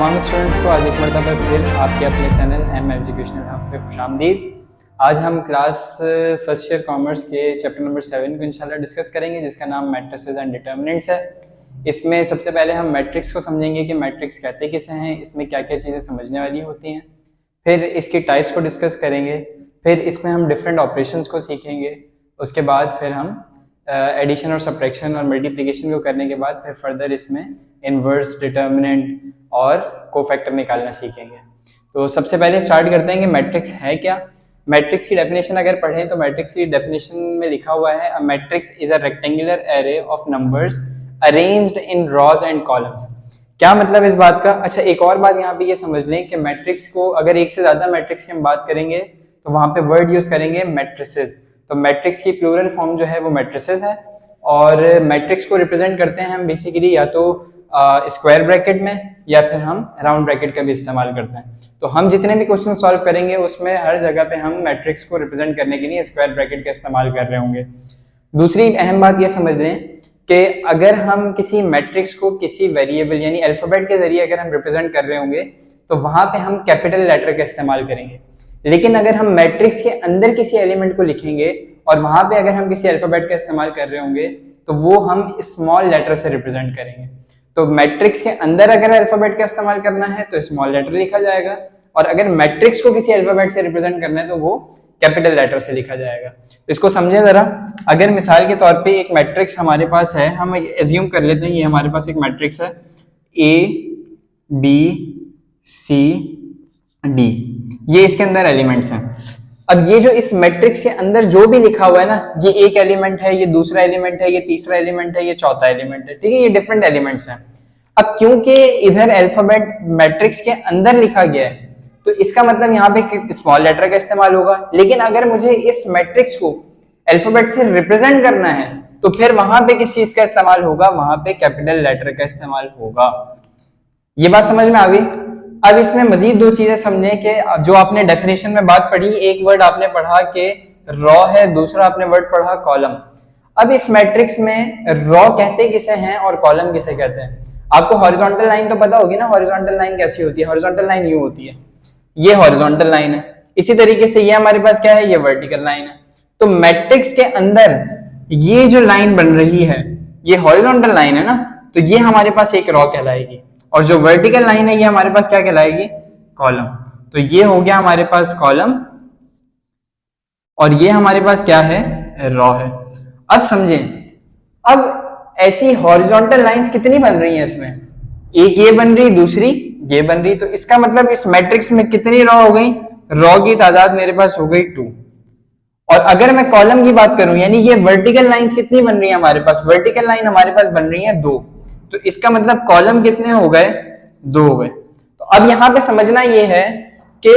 तमाम स्टूडेंट्स को आज एक मरतबा फिर आपके अपने चैनल एम एजुकेशनल हब पे खुशामदीद। आज हम क्लास फर्स्ट ईयर कॉमर्स के चैप्टर नंबर 7 को इंशाल्लाह डिस्कस करेंगे, जिसका नाम मैट्रिसेस एंड डिटर्मिनेंट्स है। इसमें सबसे पहले हम मैट्रिक्स को समझेंगे कि मैट्रिक्स कहते किसे हैं, इसमें क्या क्या चीज़ें समझने वाली होती हैं। फिर इसकी टाइप्स को डिस्कस करेंगे, फिर इसमें हम डिफरेंट ऑपरेशंस को सीखेंगे। उसके बाद फिर हम एडिशन और सब्ट्रैक्शन और मल्टीप्लिकेशन को करने के बाद फिर फर्दर इसमें इनवर्स, डिटर्मिनेंट और कोफैक्टर निकालना सीखेंगे। तो सबसे पहले स्टार्ट करते हैं कि मैट्रिक्स है क्या। मैट्रिक्स की डेफिनेशन अगर पढ़ें तो मैट्रिक्स की डेफिनेशन में लिखा हुआ है, a matrix is a rectangular array of numbers arranged in rows and columns. क्या मतलब इस बात का? अच्छा, एक और बात यहाँ पे ये समझ लें कि मैट्रिक्स को अगर एक से ज्यादा मैट्रिक्स की हम बात करेंगे तो वहां पे वर्ड यूज करेंगे मैट्रिसेस। तो मैट्रिक्स की प्लूरल फॉर्म जो है वो मैट्रिसेस है, और मैट्रिक्स को रिप्रेजेंट करते हैं हम बेसिकली या तो स्क्वायर ब्रैकेट में या फिर हम राउंड ब्रैकेट का भी इस्तेमाल करते हैं। तो हम जितने भी क्वेश्चन सॉल्व करेंगे उसमें हर जगह पे हम मैट्रिक्स को रिप्रेजेंट करने के लिए स्क्वायर ब्रैकेट का इस्तेमाल कर रहे होंगे। दूसरी अहम बात यह समझ लें कि अगर हम किसी मैट्रिक्स को किसी वेरिएबल यानी अल्फाबेट के जरिए अगर हम रिप्रेजेंट कर रहे होंगे तो वहां पे हम कैपिटल लेटर का इस्तेमाल करेंगे। लेकिन अगर हम मैट्रिक्स के अंदर किसी एलिमेंट को लिखेंगे और वहां पे अगर हम किसी अल्फाबेट का इस्तेमाल कर रहे होंगे तो वो हम स्मॉल लेटर से रिप्रेजेंट करेंगे। तो मैट्रिक्स के अंदर अगर अल्फाबेट का इस्तेमाल करना है तो स्मॉल लेटर लिखा जाएगा, और अगर मैट्रिक्स को किसी अल्फाबेट से रिप्रेजेंट करना है तो वो कैपिटल लेटर से लिखा जाएगा। तो इसको समझें जरा। अगर मिसाल के तौर पे एक मैट्रिक्स हमारे पास है, हम एज्यूम कर लेते हैं ये हमारे पास एक मैट्रिक्स है ABCD, ये इसके अंदर एलिमेंट्स हैं। अब ये जो इस मैट्रिक्स के अंदर जो भी लिखा हुआ है ना, ये एक एलिमेंट है, ये दूसरा एलिमेंट है, ये तीसरा एलिमेंट है, ये चौथा एलिमेंट है, ठीक है, ये डिफरेंट एलिमेंट्स हैं। अब क्योंकि इधर अल्फाबेट मैट्रिक्स के अंदर लिखा गया है तो इसका मतलब यहाँ पे स्मॉल लेटर का इस्तेमाल होगा। लेकिन अगर मुझे इस मैट्रिक्स को अल्फाबेट से रिप्रेजेंट करना है तो फिर वहां पे किस चीज का इस्तेमाल होगा? वहां पे कैपिटल लेटर का इस्तेमाल होगा। ये बात समझ में आ गई? अब इसमें मजीद दो चीजें समझें कि जो आपने डेफिनेशन में बात पढ़ी, एक वर्ड आपने पढ़ा कि रॉ है, दूसरा आपने वर्ड पढ़ा कॉलम। अब इस मैट्रिक्स में रॉ कहते किसे हैं और कॉलम किसे कहते हैं? आपको हॉरिजॉन्टल लाइन तो पता होगी ना, हॉरिजॉन्टल लाइन कैसी होती है? हॉरिजॉन्टल लाइन यूं होती है, ये हॉरिजॉन्टल लाइन है। इसी तरीके से ये हमारे पास क्या है? ये वर्टिकल लाइन है। तो मैट्रिक्स के अंदर ये जो लाइन बन रही है ये हॉरिजॉन्टल लाइन है ना, तो ये हमारे पास एक रॉ कहलाएगी, और जो वर्टिकल लाइन है ये हमारे पास क्या कहलाएगी? कॉलम। तो ये हो गया हमारे पास कॉलम, और ये हमारे पास क्या है? रॉ है। अब समझें, अब ऐसी हॉरिजॉन्टल लाइंस कितनी बन रही हैं इसमें? एक ये बन रही, दूसरी ये बन रही। तो इसका मतलब इस मैट्रिक्स में कितनी रॉ हो गई? रॉ की तादाद मेरे पास हो गई 2। और अगर मैं कॉलम की बात करूं, यानी ये वर्टिकल लाइंस कितनी बन रही है हमारे पास? वर्टिकल लाइन हमारे पास बन रही है 2। तो इसका मतलब कॉलम कितने हो गए? 2 हो गए। तो अब यहां पे समझना ये है कि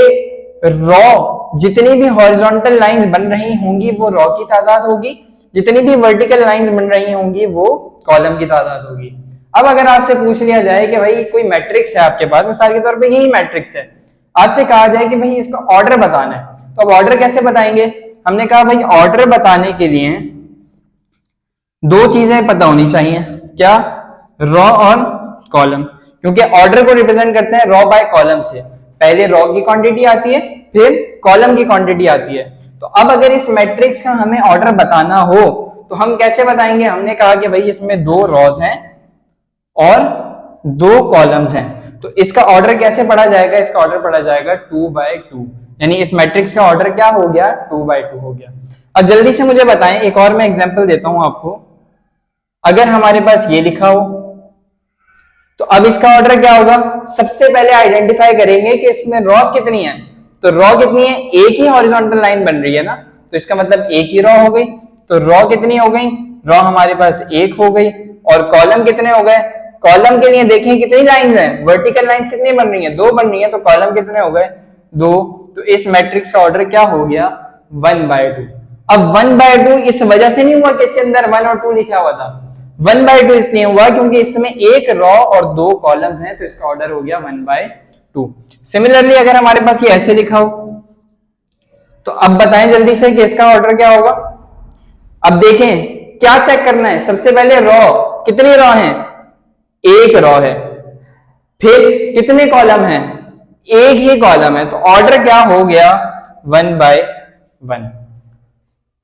रॉ जितनी भी हॉरिजॉन्टल लाइंस बन रही होंगी वो रॉ की तादाद होगी, जितनी भी वर्टिकल लाइंस बन रही होंगी वो कॉलम की तादाद होगी। अब अगर आपसे पूछ लिया जाए कि भाई कोई मैट्रिक्स है आपके पास, मिसाल के तौर पे यही मैट्रिक्स है, आपसे कहा जाए कि भाई इसका ऑर्डर बताना है, तो अब ऑर्डर कैसे बताएंगे? हमने कहा भाई ऑर्डर बताने के लिए दो चीजें पता होनी चाहिए। क्या? रॉ और कॉलम। क्योंकि ऑर्डर को रिप्रेजेंट करते हैं रॉ बाय कॉलम से। पहले रॉ की क्वांटिटी आती है, फिर कॉलम की क्वांटिटी आती है। तो अब अगर इस मैट्रिक्स का हमें ऑर्डर बताना हो तो हम कैसे बताएंगे? हमने कहा कि भाई इसमें 2 रॉज हैं और 2 कॉलम्स हैं, तो इसका ऑर्डर कैसे पढ़ा जाएगा? इसका ऑर्डर पढ़ा जाएगा 2/2, यानी इस मैट्रिक्स का ऑर्डर क्या हो गया? 2/2 हो गया। अब जल्दी से मुझे बताएं, एक और मैं एग्जांपल देता हूं आपको। अगर हमारे पास ये लिखा हो तो अब इसका ऑर्डर क्या होगा? सबसे पहले आइडेंटिफाई करेंगे कि इसमें रॉस कितनी है। तो रॉ कितनी है? एक ही हॉरिजॉन्टल लाइन बन रही है ना, तो इसका मतलब एक ही रॉ हो गई। तो रॉ कितनी हो गई? रॉ हमारे पास 1 हो गई। और कॉलम कितने हो गए? कॉलम के लिए देखें कितनी लाइंस हैं? वर्टिकल लाइंस कितनी बन रही हैं? 2 बन रही हैं। तो कॉलम कितने हो गए? 2। तो इस मैट्रिक्स का ऑर्डर क्या हो गया? 1/2। अब 1/2 इस वजह से नहीं हुआ कि इसके अंदर 1 और 2 लिखा हुआ था। 1/2 इसलिए हुआ क्योंकि इसमें एक रॉ और 2 कॉलम्स हैं, तो इसका ऑर्डर हो गया 1/2। सिमिलरली अगर हमारे पास ये ऐसे लिखा हो तो अब बताएं जल्दी से कि इसका ऑर्डर क्या होगा? अब देखें क्या चेक करना है। सबसे पहले रॉ, कितनी रॉ हैं? 1 रॉ है। फिर कितने कॉलम हैं, एक ही कॉलम है, तो ऑर्डर क्या हो गया, 1/1।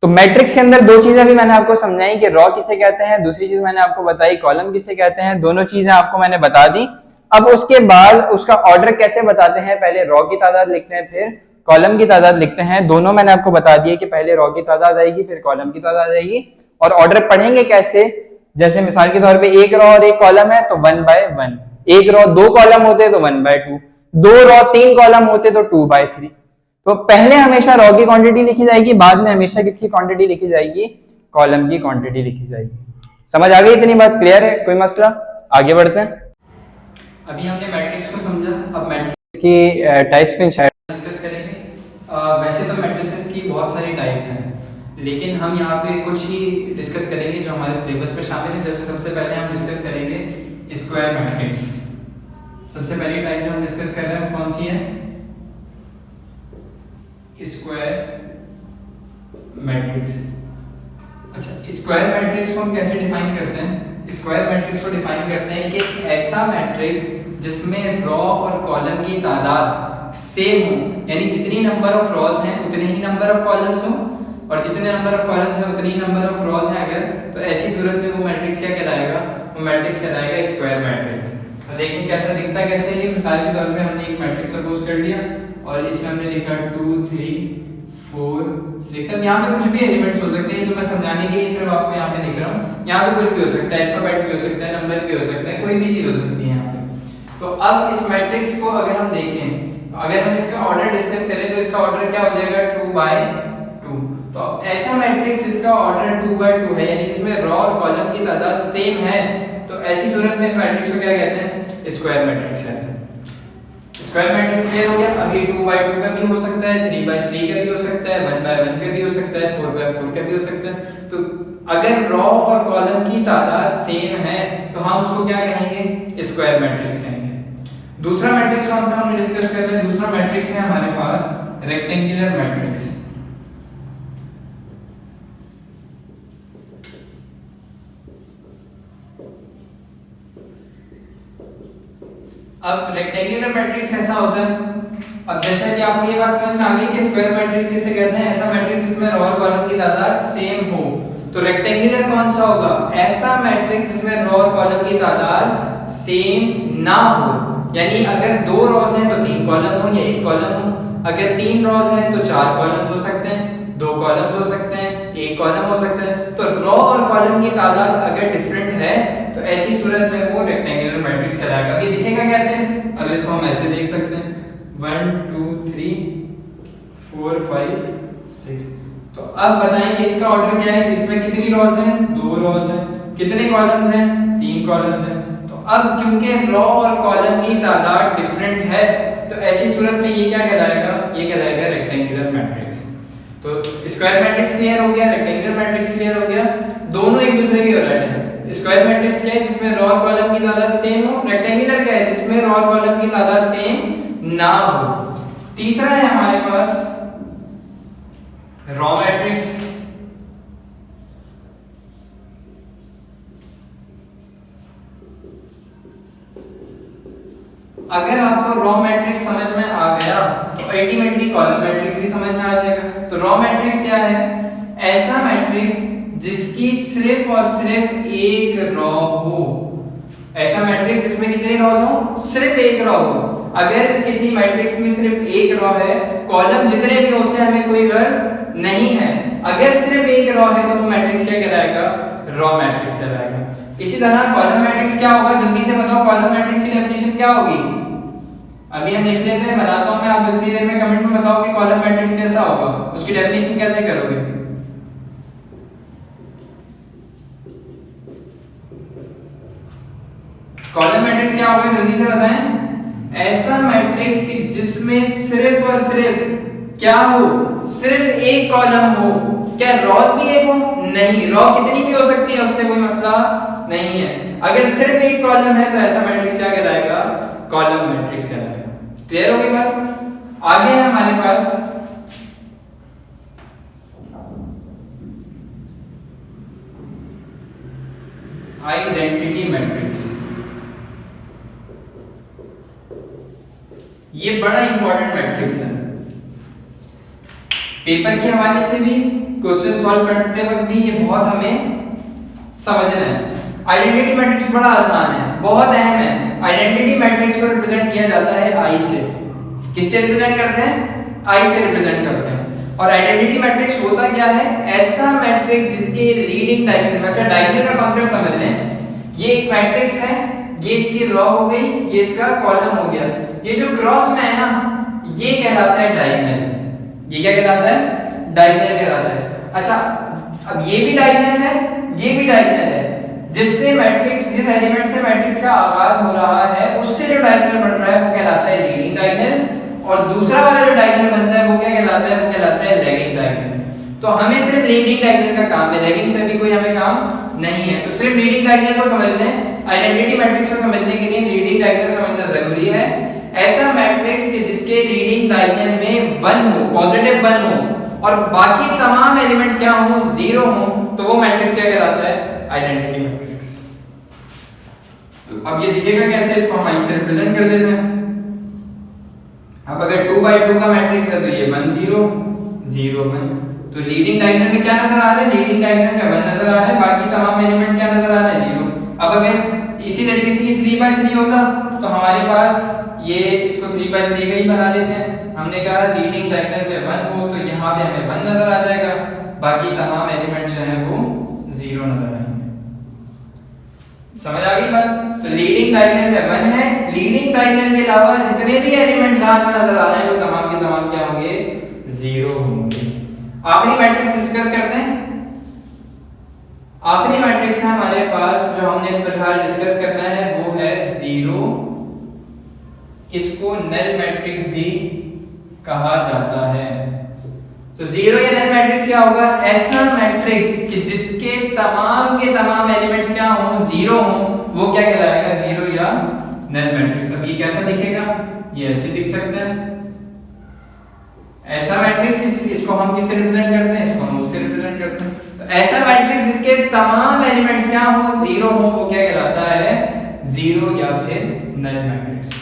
तो मैट्रिक्स के अंदर दो चीजें भी मैंने आपको समझाई कि रॉ किसे कहते हैं, दूसरी चीज मैंने आपको बताई कॉलम किसे कहते हैं, दोनों चीजें आपको मैंने बता दी। अब उसके बाद उसका ऑर्डर कैसे बताते हैं, पहले रॉ की तादाद लिखते हैं फिर कॉलम की तादाद लिखते हैं। दोनों मैंने आपको बता दिए कि पहले रॉ की तादाद आएगी फिर कॉलम की तादाद आएगी। और ऑर्डर पढ़ेंगे कैसे, जैसे मिसाल के तौर पे एक रॉ और एक कॉलम है तो 1/1, एक रॉ दो कॉलम होते तो 1/2, दो रॉ तीन कॉलम होते तो 2/3। तो पहले हमेशा रॉ की क्वांटिटी लिखी जाएगी, बाद में हमेशा किसकी क्वांटिटी लिखी जाएगी, कॉलम की क्वांटिटी लिखी जाएगी। समझ आ गई, इतनी बात क्लियर है, कोई मसला, आगे बढ़ते हैं। अभी हमने मैट्रिक्स को समझा, अब मैट्रिक्स की टाइप्स पे डिस्कस करेंगे। वैसे तो मैट्रिसेस की बहुत सारी टाइप्स हैं, लेकिन हम यहाँ पे कुछ ही डिस्कस करेंगे जो हमारे सिलेबस पे शामिल है। जैसे सबसे पहले हम डिस्कस करेंगे स्क्वायर मैट्रिक्स। सबसे पहली टाइप जो हम डिस्कस कर रहे हैं कौन सी है, स्क्वायर मैट्रिक्स। अच्छा, स्क्वायर मैट्रिक्स को हम कैसे डिफाइन करते हैं, स्क्वायर मैट्रिक्स को डिफाइन करते हैं कि ऐसा मैट्रिक्स जिसमें रॉ और कॉलम की तादाद सेम हो, यानी जितनी नंबर ऑफ रॉज हैं उतने ही नंबर ऑफ कॉलम्स हो, और जितने नंबर ऑफ कॉलम्स हैं उतनी ही नंबर ऑफ रॉज हैं अगर, तो ऐसी सूरत में वो मैट्रिक्स क्या कहलाएगा, वो मैट्रिक्स कहलाएगा स्क्वायर मैट्रिक्स। तो देखिए कैसा दिखता कैसे है, मिसाल के तौर पे हमने एक मैट्रिक्स सपोज कर लिया और इसमें हमने लिखा 2 3 4 6। अब यहाँ पे कुछ भी एलिमेंट्स हो सकते हैं, तो मैं समझाने के लिए सिर्फ आपको यहाँ पे लिख रहा हूँ। यहाँ पे कुछ भी हो सकता है, अल्फाबेट भी हो सकता है, नंबर भी हो सकता है, कोई भी चीज हो सकती है यहाँ पे। तो अब इस मैट्रिक्स को अगर हम देखें, अगर हम इसका ऑर्डर डिस्कस करें तो इसका ऑर्डर क्या हो जाएगा, 2/2। तो ऐसा मैट्रिक्स जिसका ऑर्डर 2/2 है, यानी जिसमें रॉ और कॉलम की तादाद सेम है, तो ऐसी सूरत में इस मैट्रिक्स को क्या कहते हैं, स्क्वायर मैट्रिक्स कहते हैं। स्क्वायर मैट्रिक्स क्लियर हो गया। अब ये 2/2 का भी हो सकता है, 3/3 का भी हो सकता है, 1/1 का भी हो सकता है, 4/4 का भी हो सकता है। तो अगर रॉ और कॉलम की तादाद सेम है तो हम उसको क्या कहेंगे, स्क्वायर मैट्रिक्स कहेंगे। दूसरा मैट्रिक्स कौन सा हम डिस्कस कर रहे हैं, दूसरा मैट्रिक्स है हमारे पास रेक्टेंगुलर मैट्रिक्स। अब रेक्टेंगुलर मैट्रिक्स ऐसा होता है, अब जैसा कि आपको ये बात समझ में आ गई कि स्क्वायर मैट्रिक्स किसे कहते हैं, ऐसा मैट्रिक्स जिसमें रॉ और कॉलम की तादाद सेम हो। तो रेक्टेंगुलर कौन सा होगा, ऐसा मैट्रिक्स जिसमें रॉ और कॉलम की तादाद सेम ना हो, यानी अगर दो रॉज हैं तो 3 कॉलम हो या 1 कॉलम हो, अगर 3 रॉज हैं तो 4 कॉलम्स हो सकते हैं, 2 कॉलम्स हो सकते हैं, 1 कॉलम हो सकता है। तो रॉ और कॉलम की तादाद अगर डिफरेंट है तो ऐसी सूरत में वो रेक्टेंगुलर मैट्रिक्स कहलाएगा। अब ये दिखेगा कैसे, अब इसको हम ऐसे देख सकते हैं 1 2 3 4 5 6। तो अब बताएं कि इसका ऑर्डर क्या है, इसमें कितनी रॉज हैं, 2 रॉज हैं, कितने कॉलम्स हैं, 3 कॉलम्स हैं। तो अब क्योंकि रॉ और कॉलम की तादाद डिफरेंट है तो ऐसी सूरत में ये क्या कहलाएगा, ये कहलाएगा रेक्टेंगुलर मैट्रिक्स। तो स्क्वायर मैट्रिक्स क्लियर हो गया, रेक्टेंगुलर मैट्रिक्स क्लियर हो गया, दोनों एक दूसरे के रिलेटेड है। स्क्वायर मैट्रिक्स क्या है, जिसमें रॉ और कॉलम की तादाद सेम हो, रेक्टेंगुलर क्या है, जिसमें रॉ और कॉलम की तादाद सेम ना हो। तीसरा है हमारे पास रॉ मैट्रिक्स। अगर आपको रॉ मैट्रिक्स समझ में आ गया तो अल्टीमेटली कॉलम मैट्रिक्स भी समझ में आ जाएगा। तो रॉ मैट्रिक्स क्या है, ऐसा मैट्रिक्स जिसकी सिर्फ और सिर्फ एक रॉ हो, ऐसा मैट्रिक्स जिसमें कितनी रॉज हो, सिर्फ एक रॉ हो। अगर किसी मैट्रिक्स में सिर्फ एक रॉ है, कॉलम जितने भी हो उससे हमें कोई गर्ज नहीं है, अगर सिर्फ एक रॉ है तो वो मैट्रिक्स क्या कहलाएगा, रॉ मैट्रिक्स कहलाएगा। इसी तरह कॉलम मैट्रिक्स क्या होगा, जल्दी से बताओ कॉलम मैट्रिक्स की डेफिनेशन क्या होगी। अभी हम लिख लेते हैं, बताता हूं मैं, आप इतनी देर में कमेंट में बताओ कि कॉलम मैट्रिक्स कैसा होगा, उसकी डेफिनेशन कैसे करोगे। कॉलम मैट्रिक्स क्या होगा जल्दी से बताएं, ऐसा मैट्रिक्स कि जिसमें सिर्फ और सिर्फ क्या हो, सिर्फ एक कॉलम हो। क्या रॉज भी एक हो, नहीं, रॉ कितनी भी हो सकती है उससे कोई मसला नहीं है। अगर सिर्फ एक कॉलम है तो ऐसा मैट्रिक्स क्या कहलाएगा, कॉलम मैट्रिक्स कहलाएगा। क्लियर हो गई बात। आगे है हमारे पास आइडेंटिटी मैट्रिक्स। इंपॉर्टेंट मैट्रिक्स है, पेपर के हवाले से भी, क्वेश्चन सॉल्व करते वक्त भी ये बहुत हमें समझना है। आइडेंटिटी मैट्रिक्स बड़ा आसान है, बहुत अहम है। आइडेंटिटी मैट्रिक्स को रिप्रेजेंट किया जाता है आई से। किससे रिप्रेजेंट करते हैं? आई से रिप्रेजेंट करते हैं। और आइडेंटिटी मैट्रिक्स होता क्या है? ऐसा मैट्रिक्स जिसके लीडिंग डायगोनल, अच्छा डायगोनल का कांसेप्ट समझ लें। ये एक मैट्रिक्स है, ये इसकी रो हो गई, ये इसका कॉलम हो गया, ये जो क्रॉस में है ना, ये कहलाता है डायगोनल। ये क्या कहलाता है? डायगोनल कहलाता है। अच्छा, अब ये भी डायगोनल है, ये भी डायगोनल है। जिससे मैट्रिक्स, जिस एलिमेंट से मैट्रिक्स का आगाज हो रहा है, उससे जो डायगोनल बन रहा है वो कहलाता है लीडिंग डायगोनल, और दूसरा वाला जो डायगोनल बनता है वो क्या कहलाता है? वो कहलाता है लैगिंग डायगोनल। तो हमें सिर्फ लीडिंग डायगोनल का काम है, लैगिंग से भी कोई हमें काम नहीं है। तो सिर्फ लीडिंग डायगोनल को समझ लें। आइडेंटिटी मैट्रिक्स को समझने के लिए लीडिंग डायगोनल समझना जरूरी है। ऐसा मैट्रिक्स कि जिसके लीडिंग डायगोनल में 1 हो, पॉजिटिव 1 हो, और बाकी तमाम एलिमेंट्स क्या हो? 0 हो, तो वो मैट्रिक्स क्या कहलाता है? Identity matrix. तो अब ये दिखेगा कैसे? इसको हम आई से रिप्रेजेंट कर देते हैं। अब अगर 2 by 2 का मैट्रिक्स है तो ये 1 0 0 1, तो लीडिंग डायगोनल में क्या नजर आ रहा है? लीडिंग डायगोनल में 1 नजर आ रहा है, बाकी तमाम एलिमेंट्स क्या नजर आ रहे हैं? 0। अब अगर इसी तरीके से ये 3 by 3 होता तो हमारे पास ये, इसको 3 by 3 का ही बना लेते हैं। हमने कहा लीडिंग डायगोनल में 1 हो तो यहाँ पे हमें 1 नजर आ जाएगा, बाकी तमाम एलिमेंट्स जो हैं वो 0 नजर आएंगे। समझ आ गई बात? तो लीडिंग डायगोनल में 1 है, लीडिंग डायगोनल के अलावा जितने भी एलिमेंट्स जहां नजर आ रहे हैं वो तमाम के तमाम क्या होंगे? 0 होंगे। आखिरी मैट्रिक्स डिस्कस करते हैं। आखिरी मैट्रिक्स है हमारे पास जो हमने फिलहाल डिस्कस करना है वो है 0। इसको नल मैट्रिक्स भी कहा जाता है। तो 0 या नल मैट्रिक्स क्या होगा? ऐसा मैट्रिक्स कि जिसके तमाम के तमाम एलिमेंट्स क्या हो? 0 हो, वो क्या कहलाएगा? 0 या नल मैट्रिक्स। अब ये कैसा दिखेगा? ये ऐसे दिख सकता है। ऐसा मैट्रिक्स, इसको हम किससे रिप्रेजेंट करते हैं? इसको हम उससे रिप्रेजेंट करते हैं। तो ऐसा मैट्रिक्स जिसके तमाम एलिमेंट्स क्या हो? 0 हो, वो क्या कहलाता है? 0 या फिर नल मैट्रिक्स।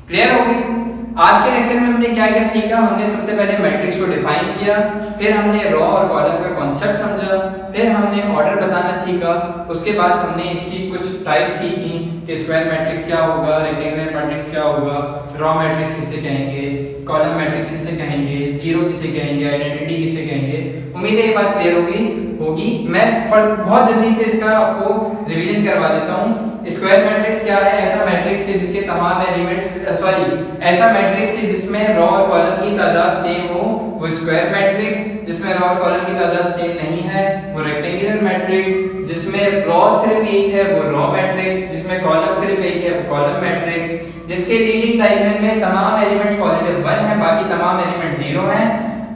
क्लियर हो गई? आज के लेक्चर में हमने क्या क्या सीखा? हमने सबसे पहले मैट्रिक्स को डिफाइन किया, फिर हमने रो और कॉलम का कॉन्सेप्ट समझा, फिर हमने ऑर्डर बताना सीखा, उसके बाद हमने इसकी कुछ टाइप सीखी कि स्क्वायर मैट्रिक्स क्या होगा, रेक्टेंगुलर मैट्रिक्स क्या होगा, रो मैट्रिक्स किसे कहेंगे, कॉलम मैट्रिक्स किसे कहेंगे, 0 किसे कहेंगे, आइडेंटिटी किसे कहेंगे। उम्मीद है ये बात क्लियर होगी। मैं बहुत जल्दी से इसका आपको रिवीजन करवा देता हूँ। स्क्वायर मैट्रिक्स क्या है? ऐसा मैट्रिक्स है जिसके तमाम एलिमेंट्स, ऐसा मैट्रिक्स कि जिसमें रो और कॉलम की तादाद सेम हो वो स्क्वायर मैट्रिक्स, जिसमें रो और कॉलम की तादाद सेम नहीं है वो रेक्टेंगुलर मैट्रिक्स, जिसमें रो सिर्फ एक है वो रो मैट्रिक्स, जिसमें कॉलम सिर्फ एक है वो कॉलम मैट्रिक्स, जिसके लीडिंग डायगोनल में तमाम एलिमेंट्स पॉजिटिव 1 है, बाकी तमाम एलिमेंट 0 हैं,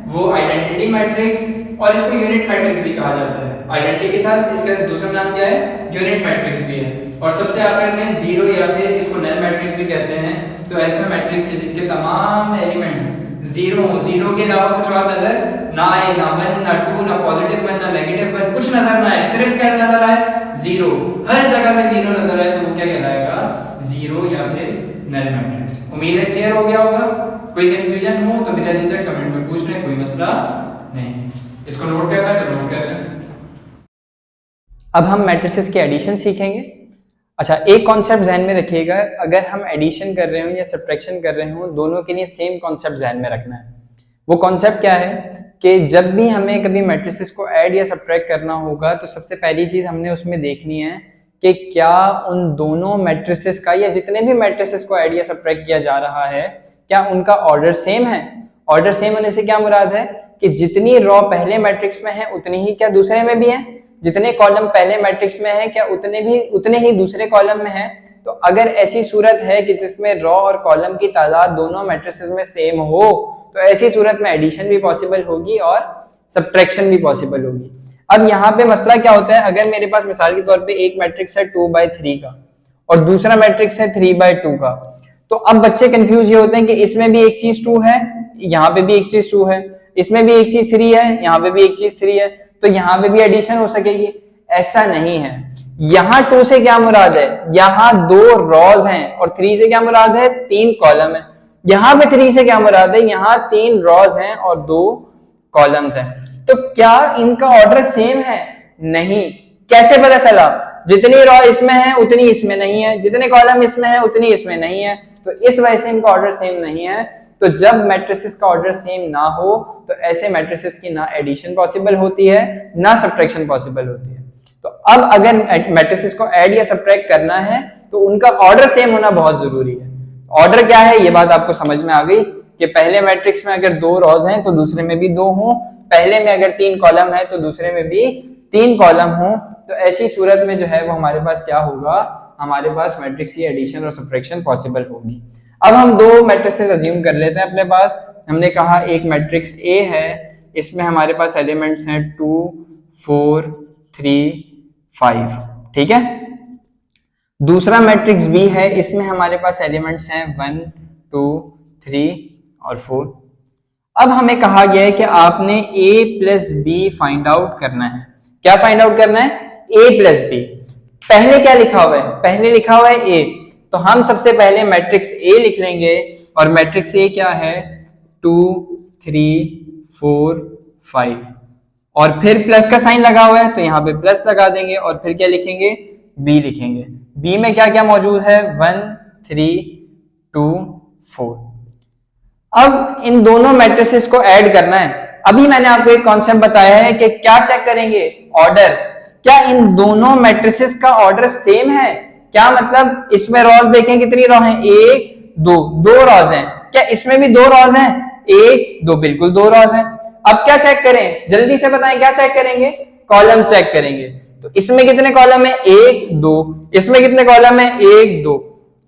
वो आइडेंटिटी मैट्रिक्स। और इसको यूनिट मैट्रिक्स भी कहा जाता है। आइडेंटिटी के साथ इसका दूसरा नाम क्या है? यूनिट मैट्रिक्स भी है। और सबसे आखिर में 0 या फिर इसको नल मैट्रिक्स भी कहते हैं। तो ऐसा मैट्रिक्स है जिसके तमाम एलिमेंट्स 0 हो, 0 के अलावा कुछ और नजर ना आए, ना 1 ना 2 ना पॉजिटिव 1 ना नेगेटिव 1, कुछ नजर ना आए, सिर्फ क्या नजर आए? 0। हर जगह पे 0 नजर आए तो वो क्या कहलाएगा? 0 या फिर नल मैट्रिक्स। उम्मीद है क्लियर हो गया होगा। कोई कंफ्यूजन हो तो बिना झिझक कमेंट में पूछ लें, कोई मसला नहीं। इसको नोट करना है तो नोट कर लें। अब हम मैट्रिसेस के एडिशन सीखेंगे। अच्छा, एक कॉन्सेप्ट ध्यान में रखिएगा, अगर हम एडिशन कर रहे हो या सब्ट्रैक्शन कर रहे हो, दोनों के लिए सेम कॉन्सेप्ट ध्यान में रखना है। वो कॉन्सेप्ट क्या है कि जब भी हमें कभी मैट्रिसेस को ऐड या सब्ट्रैक्ट करना होगा तो सबसे पहली चीज हमने उसमें देखनी है कि क्या उन दोनों मैट्रिसेस का या जितने भी मैट्रिसेस को ऐड या सब्ट्रैक्ट किया जा रहा है क्या उनका ऑर्डर सेम है। ऑर्डर सेम होने से क्या मुराद है कि जितनी रो पहले मैट्रिक्स में है उतनी ही क्या दूसरे में भी है, जितने कॉलम पहले मैट्रिक्स में है क्या उतने ही दूसरे कॉलम में है। तो अगर ऐसी सूरत है कि जिसमें रो और कॉलम की तादाद दोनों मैट्रिसेस में सेम हो तो ऐसी सूरत में एडिशन भी पॉसिबल होगी और सब्ट्रैक्शन भी पॉसिबल होगी। अब यहाँ पे मसला क्या होता है, अगर मेरे पास मिसाल के तौर पे एक मैट्रिक्स है 2/3 का और दूसरा मैट्रिक्स है 3/2 का, तो अब बच्चे कंफ्यूज ये होते हैं कि इसमें भी एक चीज 2 है, यहाँ पे भी एक चीज 2 है, इसमें भी एक चीज 3 है, यहाँ पे भी एक चीज 3 है, तो यहाँ पे भी एडिशन हो सकेगी। ऐसा नहीं है। यहाँ 2 से क्या मुराद है, यहाँ 2 रोज हैं और 3 से क्या मुराद है, 3 कॉलम है। यहाँ पे 3 से क्या मुराद है, यहाँ 3 रॉज हैं और 2 कॉलम्स हैं, तो क्या इनका ऑर्डर सेम है? नहीं। कैसे पता चला? जितनी रॉ इसमें है उतनी इसमें नहीं है, जितने कॉलम इसमें है उतनी इसमें नहीं है, तो इस वजह से इनका ऑर्डर सेम नहीं है। तो जब मैट्रिसेस का ऑर्डर सेम ना हो तो ऐसे मैट्रिसेस की ना एडिशन पॉसिबल होती है ना सब्ट्रैक्शन पॉसिबल होती है। तो अब अगर मैट्रिसेस को ऐड या सब्ट्रैक्ट करना है तो उनका ऑर्डर सेम होना बहुत जरूरी है। ऑर्डर क्या है ये बात आपको समझ में आ गई कि पहले मैट्रिक्स में अगर 2 रॉज हैं तो दूसरे में भी 2 हो, पहले में अगर 3 कॉलम है तो दूसरे में भी 3 कॉलम हो। तो ऐसी सूरत में जो है वो हमारे पास क्या होगा, हमारे पास मैट्रिक्स की एडिशन और सब्ट्रैक्शन पॉसिबल होगी। अब हम 2 मैट्रिसेस अज्यूम कर लेते हैं अपने पास। हमने कहा एक मैट्रिक्स ए है, इसमें हमारे पास एलिमेंट्स हैं 2 4 3 5, ठीक है। दूसरा मैट्रिक्स बी है, इसमें हमारे पास एलिमेंट्स हैं 1 2 3 और 4। अब हमें कहा गया है कि आपने a plus B find out करना है। क्या फाइंड आउट करना है? a plus B. पहले क्या लिखा हुआ है? पहले लिखा हुआ है a, तो हम सबसे पहले मैट्रिक्स a लिख लेंगे और मैट्रिक्स a क्या है 2 3 4 5 और फिर प्लस का साइन लगा हुआ है तो यहाँ पे प्लस लगा देंगे और फिर क्या लिखेंगे? b लिखेंगे। b में क्या क्या मौजूद है? 1 3 2 4। अब इन दोनों मैट्रिसेस को ऐड करना है। अभी मैंने आपको एक कॉन्सेप्ट बताया है कि क्या चेक करेंगे? ऑर्डर। क्या इन दोनों मैट्रिसेस का ऑर्डर सेम है? क्या मतलब इसमें रॉज देखें कितनी रॉ हैं? 1 2, 2 रॉज हैं। क्या इसमें भी 2 रॉज हैं? 1 2, बिल्कुल 2 रॉज हैं। अब क्या चेक करें? जल्दी से बताएं, क्या चेक करेंगे? कॉलम चेक करेंगे। तो इसमें कितने कॉलम है? 1 2। इसमें कितने कॉलम है? 1 2।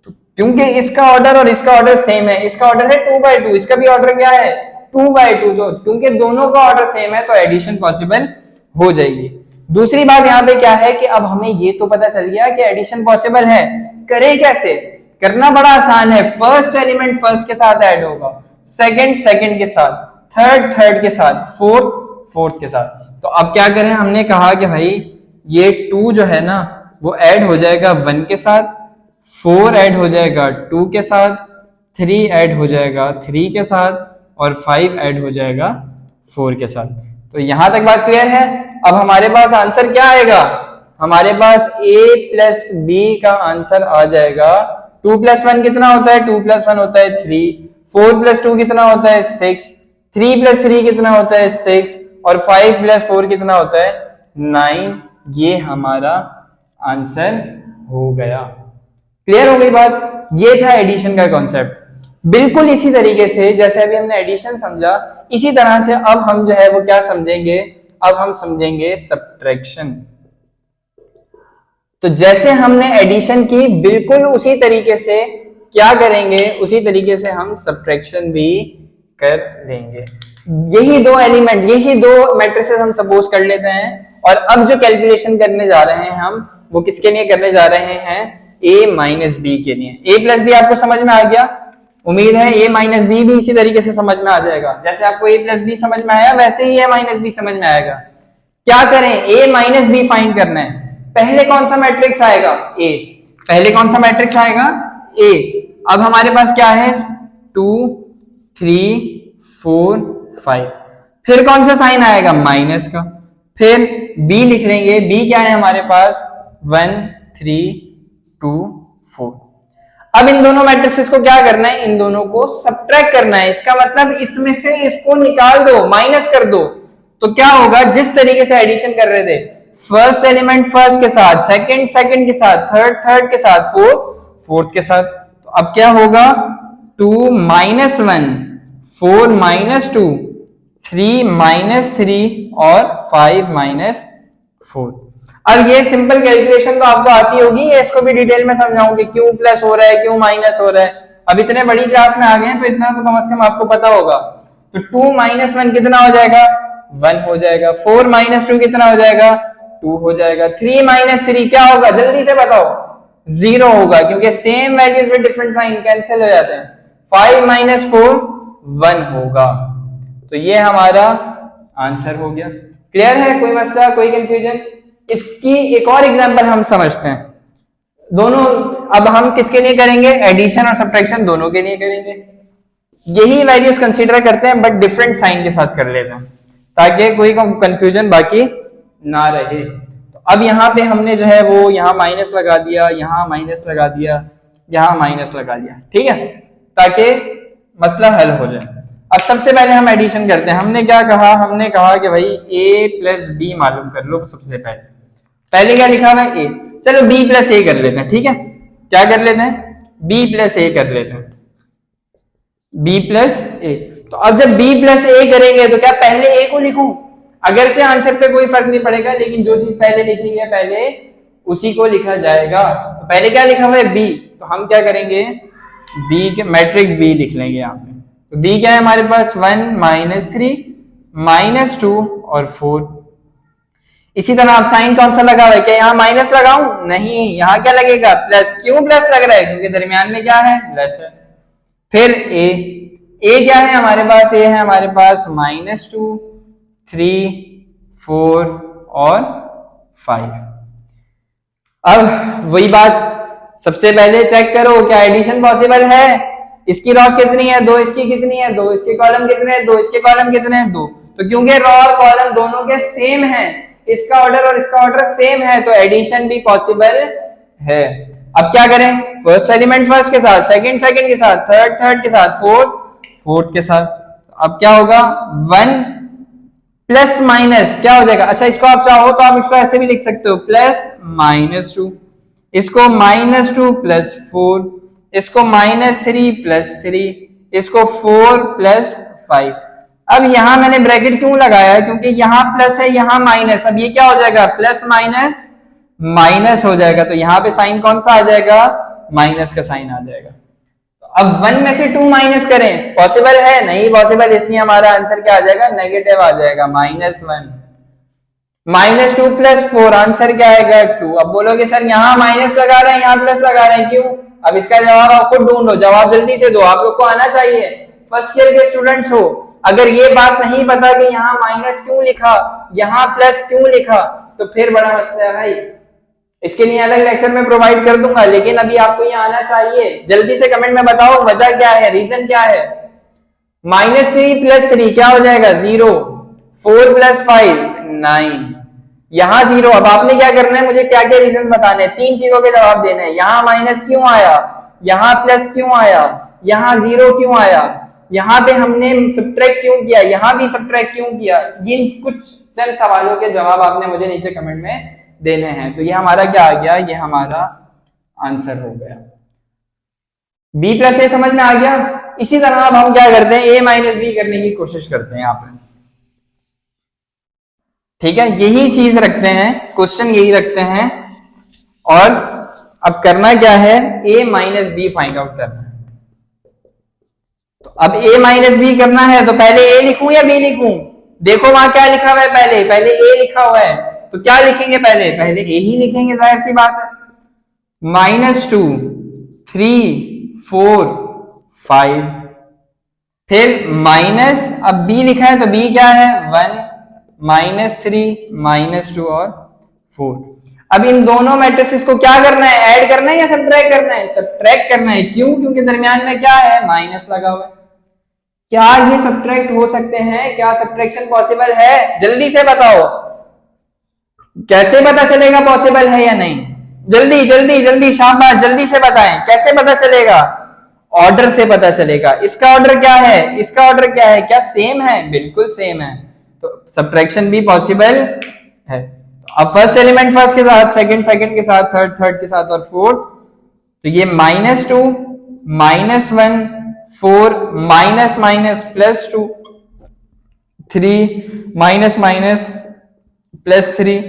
क्योंकि इसका ऑर्डर और इसका ऑर्डर सेम है, इसका ऑर्डर है 2/2, इसका भी ऑर्डर क्या है? 2/2। तो क्योंकि दोनों का ऑर्डर सेम है तो एडिशन पॉसिबल हो जाएगी। दूसरी बात यहाँ पे क्या है कि अब हमें ये तो पता चल गया कि एडिशन पॉसिबल है, करें कैसे? करना बड़ा आसान है। फर्स्ट एलिमेंट फर्स्ट के साथ ऐड होगा, सेकंड सेकंड के साथ, थर्ड थर्ड के साथ, फोर्थ फोर्थ के साथ। तो अब क्या करें? हमने कहा कि भाई ये 2 जो है ना वो ऐड हो जाएगा 1 के साथ, 4 ऐड हो जाएगा 2 के साथ, 3 ऐड हो जाएगा 3 के साथ और 5 ऐड हो जाएगा 4 के साथ। तो यहां तक बात क्लियर है। अब हमारे पास आंसर क्या आएगा? हमारे पास a प्लस बी का आंसर आ जाएगा 2 + 1 कितना होता है? 2 + 1 होता है 3। 4 + 2 कितना होता है? 6। 3 + 3 कितना होता है? 6 और 5 + 4 कितना होता है? 9। ये हमारा आंसर हो गया। क्लियर हो गई बात? ये था एडिशन का कॉन्सेप्ट। बिल्कुल इसी तरीके से जैसे अभी हमने एडिशन समझा, इसी तरह से अब हम जो है वो क्या समझेंगे? अब हम समझेंगे सब्ट्रैक्शन। तो जैसे हमने एडिशन की बिल्कुल उसी तरीके से क्या करेंगे? उसी तरीके से हम सब्ट्रैक्शन भी कर लेंगे। यही 2 एलिमेंट, यही 2 मैट्रिसेस हम सपोज कर लेते हैं और अब जो कैलकुलेशन करने जा रहे हैं हम वो किसके लिए करने जा रहे हैं? a माइनस बी के लिए। a प्लस बी आपको समझ में आ गया? उम्मीद है a माइनस बी भी इसी तरीके से समझ में आ जाएगा। जैसे आपको a प्लस बी समझ में आया वैसे ही a माइनस बी समझ में आएगा। क्या करें? a माइनस बी फाइंड करना है। पहले कौन सा मैट्रिक्स आएगा? a। पहले कौन सा मैट्रिक्स आएगा? a। अब हमारे पास क्या है? 2 3 4 5। फिर कौन सा साइन आएगा? माइनस का। फिर b लिख लेंगे। b क्या है हमारे पास? 1 3 2 4। अब इन दोनों मैट्रिसेस को क्या करना है? इन दोनों को सब्ट्रैक्ट करना है। इसका मतलब इसमें से इसको निकाल दो, माइनस कर दो। तो क्या होगा? जिस तरीके से एडिशन कर रहे थे, फर्स्ट एलिमेंट फर्स्ट के साथ, सेकंड सेकंड के साथ, थर्ड थर्ड के साथ, फोर्थ फोर्थ के साथ। तो अब क्या होगा? 2 - 1 4 - 2 3 - 3 और 5 - 4। अब ये सिंपल कैलकुलेशन तो आपको आती होगी, इसको भी डिटेल में समझाऊंगी क्यों प्लस हो रहा है, क्यों माइनस हो रहा है। अब इतने बड़ी क्लास में आ गए हैं तो इतना तो कम से कम आपको पता होगा। तो 2 - 1 कितना हो जाएगा? 1 हो जाएगा। 4 - 2 कितना हो जाएगा? 2 हो जाएगा। 3 - 3 क्या होगा? जल्दी से बताओ। 0 होगा क्योंकि सेम वैल्यूज में डिफरेंट साइन कैंसिल हो जाते हैं। 5 - 4 1 होगा। तो ये हमारा आंसर हो गया। क्लियर है? कोई मसला, कोई कंफ्यूजन? इसकी एक और एग्जांपल हम समझते हैं। दोनों अब हम किसके लिए करेंगे? एडिशन और सब्ट्रैक्शन दोनों के लिए करेंगे। यही वैल्यूज कंसीडर करते हैं बट डिफरेंट साइन के साथ कर लेते हैं ताकि कोई कंफ्यूजन बाकी ना रहे। तो अब यहाँ पे हमने जो है वो यहाँ माइनस लगा दिया, यहाँ माइनस लगा दिया, यहाँ माइनस लगा दिया, ठीक है, ताकि मसला हल हो जाए। अब सबसे पहले हम एडिशन करते हैं। हमने क्या कहा, हमने कहा कि भाई a प्लस बी मालूम कर लो। सबसे पहले क्या लिखा हुआ है a, चलो b प्लस a कर लेते हैं, ठीक है, क्या कर लेते हैं, b प्लस a कर लेते हैं, b प्लस a। तो अब जब b प्लस a करेंगे तो क्या पहले a को लिखूं, अगर से आंसर पे कोई फर्क नहीं पड़ेगा, लेकिन जो चीज पहले लिखी है पहले उसी को लिखा जाएगा। तो पहले क्या लिखा हुआ है b, तो हम क्या करेंगे b के मैट्रिक्स b लिख लेंगे यहाँ पे। तो b क्या है हमारे पास 1 -3 -2 और 4। इसी तरह आप साइन कौन सा लगा हुआ है, क्या यहाँ माइनस लगाऊं, नहीं, यहाँ क्या लगेगा प्लस। क्यों प्लस लग रहा है, क्योंकि दरमियान में क्या है प्लस है। फिर a क्या है हमारे पास, a है हमारे पास -2 3 4 और 5। अब वही बात, सबसे पहले चेक करो क्या एडिशन पॉसिबल है। इसकी रॉस कितनी है 2, इसकी कितनी है 2, इसके कॉलम कितने हैं 2, इसके कॉलम कितने हैं 2। तो क्योंकि रॉ और कॉलम दोनों के सेम है, इसका ऑर्डर और इसका ऑर्डर सेम है, तो एडिशन भी पॉसिबल है। अब क्या करें, फर्स्ट एलिमेंट फर्स्ट के साथ, सेकंड सेकंड के साथ, थर्ड थर्ड के साथ, फोर्थ फोर्थ के साथ। अब क्या होगा 1 प्लस माइनस क्या हो जाएगा, अच्छा इसको आप चाहो तो आप इसको ऐसे भी लिख सकते हो प्लस -2, इसको -2 प्लस 4, इसको -3 प्लस 3, इसको 4 प्लस 5। अब यहां मैंने ब्रैकेट क्यों लगाया है, क्योंकि यहां प्लस है यहाँ माइनस। अब ये क्या हो जाएगा प्लस माइनस माइनस हो जाएगा, तो यहाँ पे साइन कौन सा आ जाएगा, माइनस का साइन आ जाएगा। अब 1 में से 2 माइनस करें, पॉसिबल है, नहीं पॉसिबल, इसलिए हमारा आंसर क्या आ जाएगा नेगेटिव आ जाएगा -1 -2 प्लस 4, आंसर क्या आएगा 2। अब बोलोगे सर यहाँ माइनस लगा रहे हैं यहाँ प्लस लगा रहे हैं, क्यों, अब इसका जवाब आप खुद ढूंढो, जवाब जल्दी से दो, आप लोग को आना चाहिए, फर्स्ट ईयर के स्टूडेंट्स हो। अगर ये बात नहीं पता कि यहाँ माइनस क्यों लिखा, यहाँ प्लस क्यों लिखा, तो फिर बड़ा मसला है भाई। इसके लिए अलग लेक्चर में प्रोवाइड कर दूंगा, लेकिन अभी आपको ये आना चाहिए। जल्दी से कमेंट में बताओ वजह क्या है, रीजन क्या है। -3 प्लस 3 क्या हो जाएगा 0, 4 प्लस 5 9, यहां 0। अब आपने क्या करना है, मुझे क्या क्या रीजन बताने हैं, 3 चीजों के जवाब देने हैं। यहां माइनस क्यों आया, यहां प्लस क्यों आया, यहां 0 क्यों आया, यहां पे हमने सब्ट्रैक्ट क्यों किया, यहां भी सब्ट्रैक्ट क्यों किया। ये कुछ चंद सवालों के जवाब आपने मुझे नीचे कमेंट में देने हैं। तो ये हमारा क्या आ गया, ये हमारा आंसर हो गया। b प्लस ए समझ में आ गया। इसी तरह अब हम क्या करते हैं, a माइनस बी करने की कोशिश करते हैं यहाँ पे, ठीक है, यही चीज रखते हैं, क्वेश्चन यही रखते हैं। और अब करना क्या है, a minus B find out करना है। तो अब a माइनस बी करना है, तो पहले a लिखूं या b लिखूं, देखो वहां क्या लिखा हुआ है, पहले a लिखा हुआ है, तो क्या लिखेंगे, पहले a ही लिखेंगे, जाहिर सी बात है। -2 3 4 5, फिर माइनस, अब b लिखा है तो b क्या है 1 -3 -2 और 4। अब इन दोनों मैट्रिसेस को क्या करना है, ऐड करना है या सब्ट्रैक्ट करना है, सब्ट्रैक्ट करना है। क्यों, क्योंकि दरमियान में क्या है माइनस लगा हुआ है। क्या ये सब्ट्रैक्ट हो सकते हैं, क्या सब्ट्रैक्शन पॉसिबल है, जल्दी से बताओ, कैसे पता चलेगा पॉसिबल है या नहीं, जल्दी जल्दी जल्दी, शाबाश, जल्दी से बताएं, कैसे पता चलेगा, ऑर्डर से पता चलेगा। इसका ऑर्डर क्या है, इसका ऑर्डर क्या है, क्या सेम है, बिल्कुल सेम है, तो सब्ट्रैक्शन भी पॉसिबल है। तो अब फर्स्ट एलिमेंट फर्स्ट के साथ, सेकंड सेकंड के साथ, थर्ड थर्ड के साथ और फोर्थ, तो ये -2 -1 4 minus minus plus 2 3 minus minus plus 3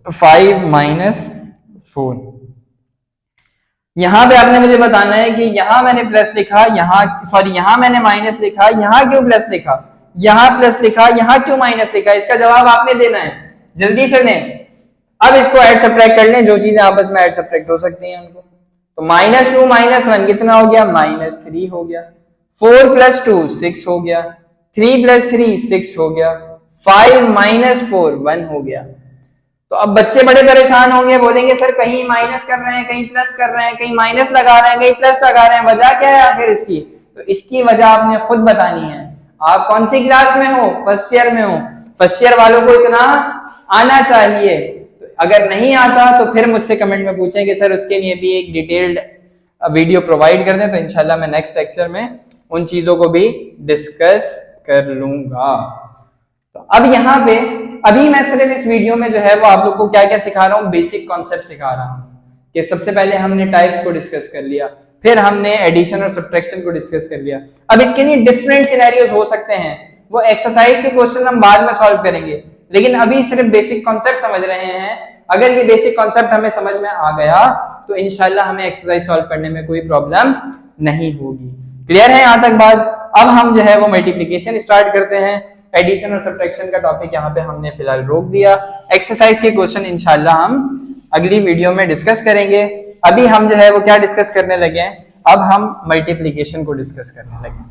5 -4। यहां पे आपने मुझे बताना है कि यहां मैंने प्लस लिखा, यहां मैंने माइनस लिखा, यहां क्यों प्लस लिखा, यहां प्लस लिखा, यहां क्यों माइनस लिखा, इसका जवाब आपने देना है, जल्दी से दें। अब इसको ऐड सब्ट्रैक्ट कर लें, जो चीजें आपस में ऐड सब्ट्रैक्ट हो सकती हैं उनको। तो -2 -1 कितना हो गया, -3 हो गया, 4 + 2 6 हो गया, 3 + 3 6 हो गया, 5 - 4 1 हो गया। तो अब बच्चे बड़े परेशान होंगे, बोलेंगे सर कहीं माइनस कर रहे हैं, कहीं प्लस कर रहे हैं, कहीं माइनस लगा रहे हैं, कहीं प्लस लगा रहे हैं, वजह क्या है आखिर इसकी। तो इसकी वजह आपने खुद बतानी है। आप कौन सी क्लास में हो? फर्स्ट ईयर में हो। फर्स्ट ईयर वालों को इतना आना चाहिए, तो अगर नहीं आता तो फिर मुझसे कमेंट में पूछें कि सर उसके लिए भी एक डिटेल्ड वीडियो प्रोवाइड कर दें, तो इंशाल्लाह मैं नेक्स्ट लेक्चर में उन चीजों को भी डिस्कस कर लूंगा। तो अब यहाँ पे अभी मैं सिर्फ इस वीडियो में जो है वो आप लोग को क्या क्या सिखा रहा हूँ, बेसिक कॉन्सेप्ट सिखा रहा हूँ। कि सबसे पहले हमने टाइप्स को डिस्कस कर लिया, फिर हमने एडिशन और सब्ट्रैक्शन को डिस्कस कर लिया। अब इसके लिए डिफरेंट सिनेरियोज हो सकते हैं, वो एक्सरसाइज के क्वेश्चन हम बाद में सॉल्व करेंगे, लेकिन अभी सिर्फ बेसिक कॉन्सेप्ट समझ रहे हैं। अगर ये बेसिक कॉन्सेप्ट हमें समझ में आ गया तो इंशाल्लाह हमें एक्सरसाइज सॉल्व करने में कोई प्रॉब्लम नहीं होगी। क्लियर है यहाँ तक बात? अब हम जो है वो मल्टीप्लिकेशन स्टार्ट करते हैं। एडिशन और सब्ट्रैक्शन का टॉपिक यहाँ पे हमने फिलहाल रोक दिया। एक्सरसाइज के क्वेश्चन इंशाल्लाह हम अगली वीडियो में डिस्कस करेंगे। अभी हम जो है वो क्या डिस्कस करने लगे हैं, अब हम मल्टीप्लिकेशन को डिस्कस करने लगे।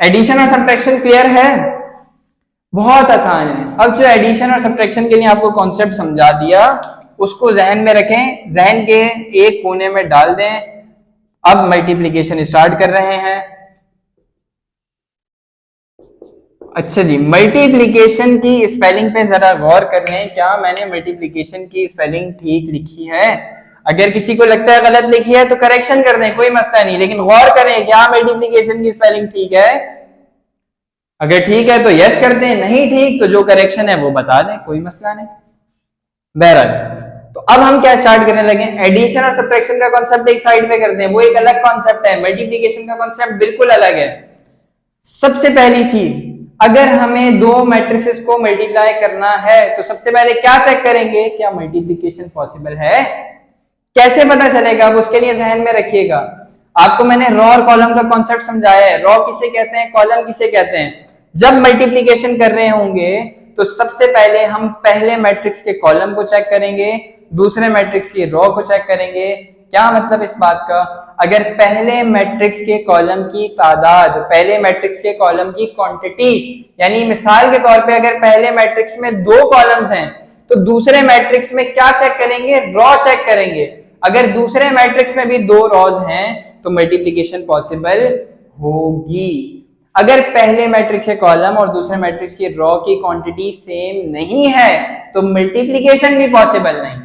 एडिशन और सब्ट्रैक्शन क्लियर है? बहुत आसान है। अब जो एडिशन और सब्ट्रैक्शन के लिए आपको कॉन्सेप्ट समझा दिया उसको जहन में रखें, जहन के एक कोने में डाल दें। अब मल्टीप्लिकेशन स्टार्ट कर रहे हैं। अच्छा जी, मल्टीप्लिकेशन की स्पेलिंग पे जरा गौर कर लें, क्या मैंने मल्टीप्लिकेशन की स्पेलिंग ठीक लिखी है? अगर किसी को लगता है गलत लिखी है तो करेक्शन कर दें, कोई मसला नहीं, लेकिन गौर करें क्या मल्टीप्लिकेशन की स्पेलिंग ठीक है। अगर ठीक है तो यस कर दें, नहीं ठीक तो जो करेक्शन है वो बता दें, कोई मसला नहीं। बहरहाल तो अब हम क्या स्टार्ट करने लगे, एडिशन और सब्ट्रैक्शन का कॉन्सेप्ट एक साइड पे कर दें, वो एक अलग कॉन्सेप्ट है। मल्टीप्लिकेशन का कॉन्सेप्ट बिल्कुल अलग है। सबसे पहली चीज, अगर हमें दो मैट्रिसेस को मल्टीप्लाई करना है तो सबसे पहले क्या चेक करेंगे, क्या मल्टीप्लिकेशन पॉसिबल है। कैसे पता चलेगा, अब उसके लिए जहन में रखिएगा, आपको मैंने रॉ और कॉलम का कॉन्सेप्ट समझाया है। रॉ किसे कहते हैं, कॉलम किसे कहते हैं। जब मल्टीप्लिकेशन कर रहे होंगे तो सबसे पहले हम पहले मैट्रिक्स के कॉलम को चेक करेंगे, दूसरे मैट्रिक्स की रॉ को चेक करेंगे। क्या मतलब इस बात का, अगर पहले मैट्रिक्स के कॉलम की तादाद, पहले मैट्रिक्स के कॉलम की क्वांटिटी, यानी मिसाल के तौर पे अगर पहले मैट्रिक्स में 2 कॉलम्स हैं तो दूसरे मैट्रिक्स में क्या चेक करेंगे, रॉ चेक करेंगे। अगर दूसरे मैट्रिक्स में भी 2 रॉज हैं तो मल्टीप्लिकेशन पॉसिबल होगी। अगर पहले मैट्रिक्स के कॉलम और दूसरे मैट्रिक्स की रॉ की क्वांटिटी सेम नहीं है तो मल्टीप्लिकेशन भी पॉसिबल नहीं।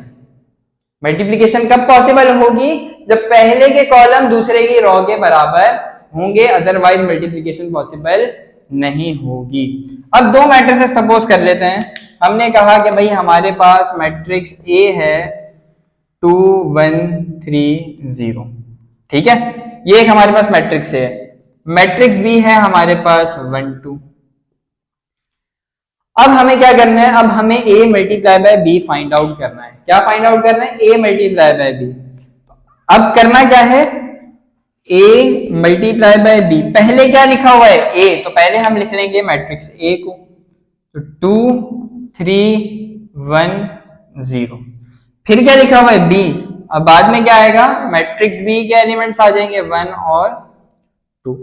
मल्टीप्लिकेशन कब पॉसिबल होगी, जब पहले के कॉलम दूसरे की रॉ के बराबर होंगे, अदरवाइज मल्टीप्लिकेशन पॉसिबल नहीं होगी। अब 2 मैट्रिसेस सपोज कर लेते हैं। हमने कहा कि भाई हमारे पास मैट्रिक्स ए है 2 1 3 0, ठीक है, ये एक हमारे पास मैट्रिक्स है। मैट्रिक्स बी है हमारे पास 1 2। अब हमें क्या करना है, अब हमें a multiply by b find out करना है। क्या फाइंड आउट करना है, a मल्टीप्लाई बाय b। अब करना क्या है, a मल्टीप्लाई बाय b। पहले क्या लिखा हुआ है, a, तो पहले हम लिख लेंगे मैट्रिक्स a को, तो 2 3 1 0। फिर क्या लिखा हुआ है b, अब बाद में क्या आएगा, मैट्रिक्स b के एलिमेंट्स आ जाएंगे 1 और 2।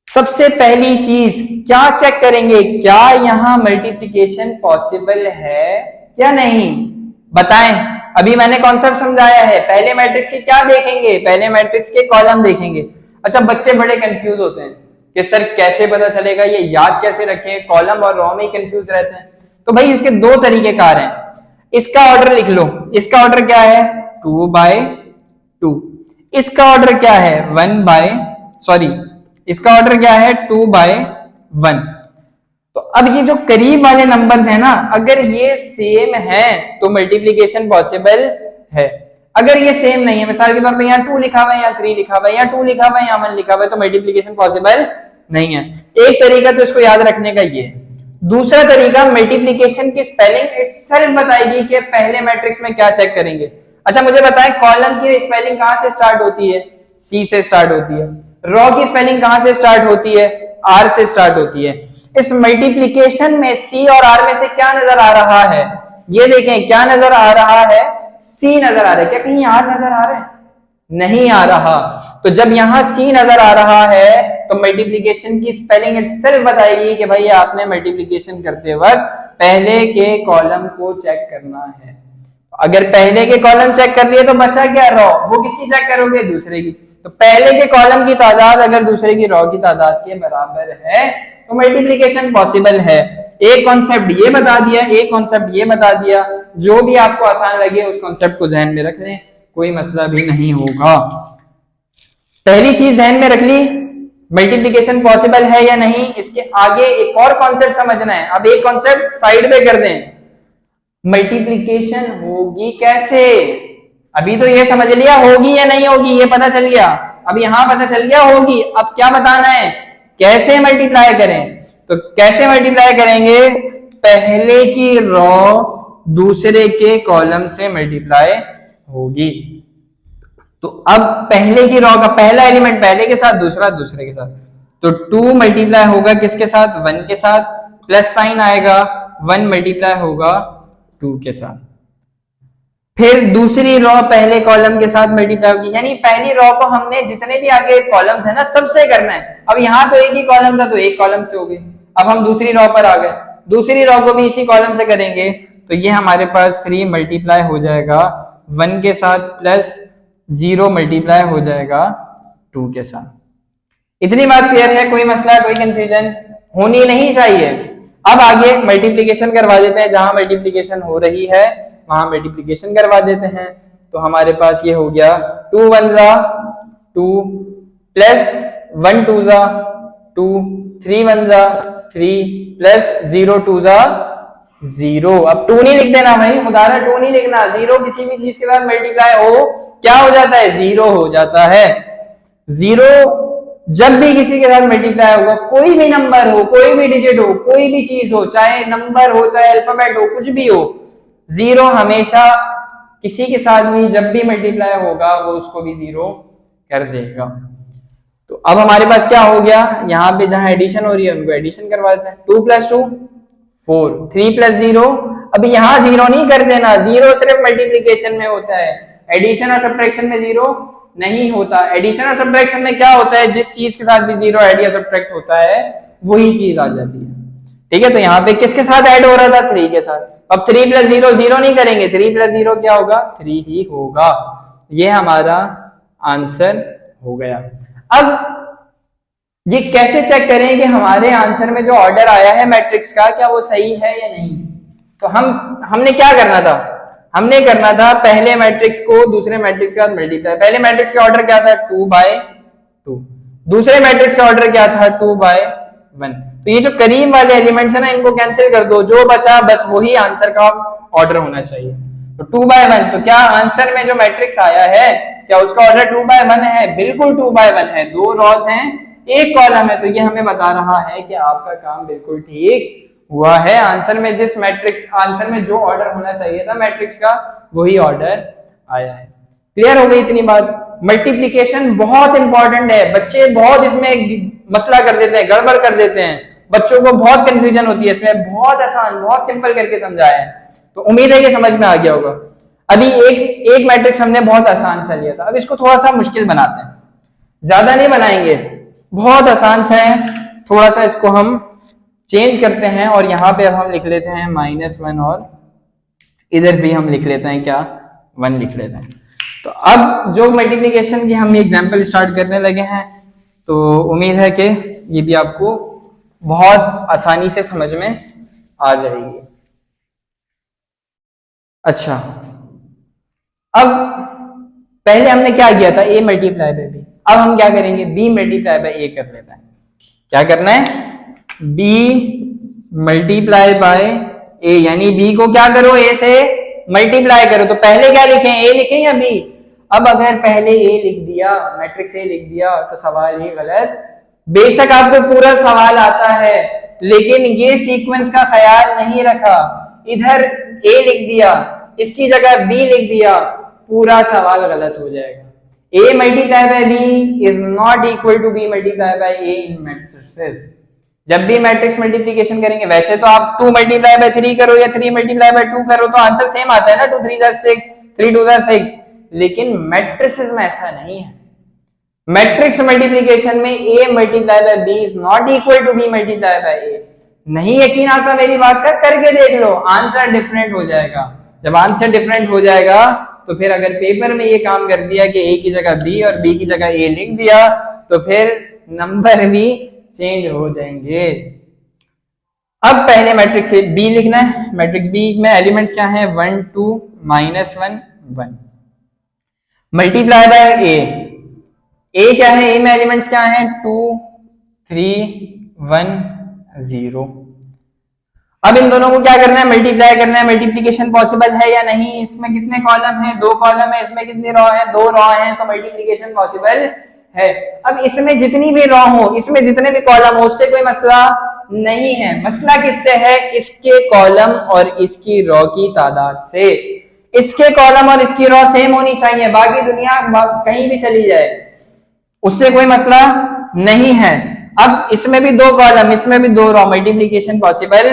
सबसे पहली चीज क्या चेक करेंगे, क्या यहां मल्टीप्लिकेशन पॉसिबल है या नहीं, बताएं। अभी मैंने कॉन्सेप्ट समझाया है, पहले मैट्रिक्स की क्या देखेंगे, पहले मैट्रिक्स के कॉलम देखेंगे। अच्छा, बच्चे बड़े कंफ्यूज होते हैं कि सर कैसे पता चलेगा, ये याद कैसे रखें, कॉलम और रॉ में ही कंफ्यूज रहते हैं। तो भाई इसके 2 तरीके कार हैं। इसका ऑर्डर लिख लो, इसका ऑर्डर क्या है 2 बाय 2, इसका ऑर्डर क्या है 1 बाय, सॉरी इसका ऑर्डर क्या है 2 बाय 1। तो अब ये जो करीब वाले नंबर्स हैं ना, अगर ये सेम है तो मल्टीप्लिकेशन पॉसिबल है। अगर ये सेम नहीं है, मिसाल के तौर पे यहाँ 2 लिखा हुआ है, यहाँ 3 लिखा हुआ है, यहाँ 2 लिखा हुआ है, यहाँ 1 लिखा हुआ है, तो मल्टीप्लिकेशन पॉसिबल नहीं है। एक तरीका तो इसको याद रखने का ये है। दूसरा तरीका, मल्टीप्लिकेशन की स्पेलिंग इटसेल्फ बताएगी कि पहले मैट्रिक्स में क्या चेक करेंगे। अच्छा मुझे बताएं, कॉलम की स्पेलिंग कहां से स्टार्ट होती है, सी से स्टार्ट होती है। रॉ की स्पेलिंग कहां से स्टार्ट होती है, आर से स्टार्ट होती है। इस मल्टीप्लिकेशन में सी और आर में से क्या नजर आ रहा है, ये देखें क्या नजर आ रहा है, सी नजर आ रहा है। क्या कहीं आर नजर आ रहा है, नहीं आ रहा। तो जब यहां सी नजर आ रहा है तो मल्टीप्लिकेशन की स्पेलिंग इटसेल्फ बताएगी कि भाई आपने मल्टीप्लिकेशन करते वक्त पहले के कॉलम को चेक करना है। अगर पहले के कॉलम चेक कर लिए तो बचा क्या, रॉ, वो किसकी चेक करोगे, दूसरे की। तो पहले के कॉलम की तादाद अगर दूसरे की रो की तादाद के बराबर है तो मल्टीप्लिकेशन पॉसिबल है। एक कॉन्सेप्ट ये बता दिया, एक कॉन्सेप्ट ये बता दिया, जो भी आपको आसान लगे उस कॉन्सेप्ट को ध्यान में रख लें, कोई मसला भी नहीं होगा। पहली चीज ध्यान में रख ली, मल्टीप्लिकेशन पॉसिबल है या नहीं। इसके आगे एक और कॉन्सेप्ट समझना है। अब एक कॉन्सेप्ट साइड पे कर दें, मल्टीप्लिकेशन होगी कैसे। अभी तो ये समझ लिया होगी या नहीं होगी, ये पता चल गया। अब यहां पता चल गया होगी, अब क्या बताना है, कैसे मल्टीप्लाई करें। तो कैसे मल्टीप्लाई करेंगे, पहले की रो दूसरे के कॉलम से मल्टीप्लाई होगी। तो अब पहले की रो का पहला एलिमेंट पहले के साथ, दूसरा दूसरे के साथ, तो 2 मल्टीप्लाई होगा किसके साथ, 1 के साथ, प्लस साइन आएगा, 1 मल्टीप्लाई होगा 2 के साथ। फिर दूसरी रो पहले कॉलम के साथ मल्टीप्लाई होगी, यानी पहली रो को हमने जितने भी आगे कॉलम्स है ना सबसे करना है। अब यहाँ तो एक ही कॉलम था तो एक कॉलम से हो गई। अब हम दूसरी रो पर आ गए, दूसरी रो को भी इसी कॉलम से करेंगे, तो ये हमारे पास 3 मल्टीप्लाई हो जाएगा 1 के साथ, प्लस 0 मल्टीप्लाई हो जाएगा 2 के साथ। इतनी बात क्लियर है, कोई मसला, कोई कंफ्यूजन होनी नहीं चाहिए। अब आगे मल्टीप्लिकेशन करवा देते हैं, जहां मल्टीप्लिकेशन हो रही है वहां मल्टीप्लिकेशन करवा देते हैं। तो हमारे पास ये हो गया 2 1 जा 2, प्लस 1 2 जा 2, 3 1 जा 3, प्लस 0 2 जा 0। अब 2 नहीं लिख देना भाई, खुदारा 2 नहीं लिखना, 0 किसी भी चीज के साथ मल्टीप्लाई हो क्या हो जाता है, 0 हो जाता है। 0 जब भी किसी के साथ मल्टीप्लाई होगा, कोई भी नंबर हो, कोई भी डिजिट हो, कोई भी चीज हो, चाहे नंबर हो चाहे अल्फाबेट हो, कुछ भी हो, 0 हमेशा किसी के साथ भी जब भी मल्टीप्लाई होगा वो उसको भी 0 कर देगा। तो अब हमारे पास क्या हो गया, यहाँ पे जहां एडिशन हो रही है उनको एडिशन करवा देते हैं। 2 + 2 4, 3 + 0। अब यहाँ 0 नहीं कर देना, 0 सिर्फ मल्टीप्लिकेशन में होता है, एडिशन और सब्ट्रैक्शन में 0 नहीं होता। एडिशन और सब्ट्रैक्शन में क्या होता है, जिस चीज के साथ भी 0 ऐड या सब्ट्रैक्ट होता है वही चीज आ जाती है। ठीक है, तो यहाँ पे किसके साथ ऐड हो रहा था, 3 के साथ। अब 3 + 0 0 नहीं करेंगे, 3 + 0 क्या होगा, 3 ही होगा। ये हमारा आंसर हो गया। अब ये कैसे चेक करें कि हमारे आंसर में जो ऑर्डर आया है मैट्रिक्स का क्या वो सही है या नहीं। तो हमने क्या करना था, हमने करना था पहले मैट्रिक्स को दूसरे मैट्रिक्स के साथ मल्टीप्लाई। पहले मैट्रिक्स का ऑर्डर क्या था, 2/2। दूसरे मैट्रिक्स का ऑर्डर क्या था, 2/1। तो ये जो करीब वाले एलिमेंट्स है ना इनको कैंसिल कर दो, जो बचा बस वही आंसर का ऑर्डर होना चाहिए। तो 2/1, तो क्या आंसर में जो मैट्रिक्स आया है क्या उसका ऑर्डर 2/1 है, बिल्कुल 2/1 है। 2 रोज हैं, एक कॉलम है, तो ये हमें बता रहा है कि आपका काम बिल्कुल ठीक हुआ है। आंसर में जिस मैट्रिक्स, आंसर में जो ऑर्डर होना चाहिए था मैट्रिक्स का वही ऑर्डर आया है। क्लियर हो गई इतनी बात। मल्टीप्लिकेशन बहुत इंपॉर्टेंट है, बच्चे बहुत इसमें मसला कर देते हैं, गड़बड़ कर देते हैं, बच्चों को बहुत कंफ्यूजन होती है इसमें। बहुत आसान, बहुत सिंपल करके समझाया है, तो उम्मीद है कि समझ में आ गया होगा। अभी एक मैट्रिक्स हमने बहुत आसान सा लिया था, अब इसको थोड़ा सा मुश्किल बनाते हैं, ज्यादा नहीं बनाएंगे, बहुत आसान सा है, थोड़ा सा इसको हम चेंज करते हैं और यहाँ पे अब हम लिख लेते हैं -1 और इधर भी हम लिख लेते हैं क्या, 1 लिख लेते हैं। तो अब जो मल्टीप्लिकेशन की हम एग्जाम्पल स्टार्ट करने लगे हैं, तो उम्मीद है कि ये भी आपको बहुत आसानी से समझ में आ जाएगी। अच्छा, अब पहले हमने क्या किया था, a मल्टीप्लाई बाय b। अब हम क्या करेंगे, b मल्टीप्लाई बाय a कर लेते हैं। क्या करना है, b मल्टीप्लाई बाय a, यानी b को क्या करो, a से मल्टीप्लाई करो। तो पहले क्या लिखें, a लिखें या b। अब अगर पहले a लिख दिया, मैट्रिक्स a लिख दिया, तो सवाल ही गलत। बेशक आपको पूरा सवाल आता है, लेकिन ये सीक्वेंस का ख्याल नहीं रखा, इधर a लिख दिया, इसकी जगह b लिख दिया, पूरा सवाल गलत हो जाएगा। a multiply by b is not equal to b multiply by a in matrices. जब भी मैट्रिक्स मल्टीप्लिकेशन करेंगे, वैसे तो आप 2 मल्टीप्लाई बाय 3 करो या 3 मल्टीप्लाई बाय 2 करो तो आंसर सेम आता है ना, 2 3 = 6, 3 2 = 6। लेकिन मैट्रिसेस में ऐसा नहीं है। मैट्रिक्स मल्टीप्लिकेशन में a multiply by b is not equal to b multiply by a। नहीं यकीन आता मेरी बात का, करके देख लो, आंसर डिफरेंट हो जाएगा। जब आंसर डिफरेंट हो जाएगा तो फिर अगर पेपर में ये काम कर दिया कि ए की जगह बी और बी की जगह ए लिख दिया तो फिर नंबर भी चेंज हो जाएंगे। अब पहले मैट्रिक्स से बी लिखना है। मैट्रिक्स बी में एलिमेंट्स क्या है, 1 2 -1 1 मल्टीप्लाई बाय ए। ए क्या है, ए में एलिमेंट्स क्या है, 2 3 1 0। अब इन दोनों को क्या करना है, मल्टीप्लाई करना है। मल्टीप्लिकेशन पॉसिबल है या नहीं, इसमें कितने कॉलम है, 2 कॉलम है, इसमें कितनी रॉ है, 2 रॉ है, तो मल्टीप्लिकेशन पॉसिबल है। अब इसमें जितनी भी रॉ हो, इसमें जितने भी कॉलम हो, उससे कोई मसला नहीं है। मसला किससे है, इसके कॉलम और इसकी रॉ की तादाद से। इसके कॉलम और इसकी रॉ सेम होनी चाहिए, बाकी दुनिया कहीं भी चली जाए उससे कोई मसला नहीं है। अब इसमें भी 2 कॉलम, इसमें भी 2 रॉ, मल्टीप्लिकेशन पॉसिबल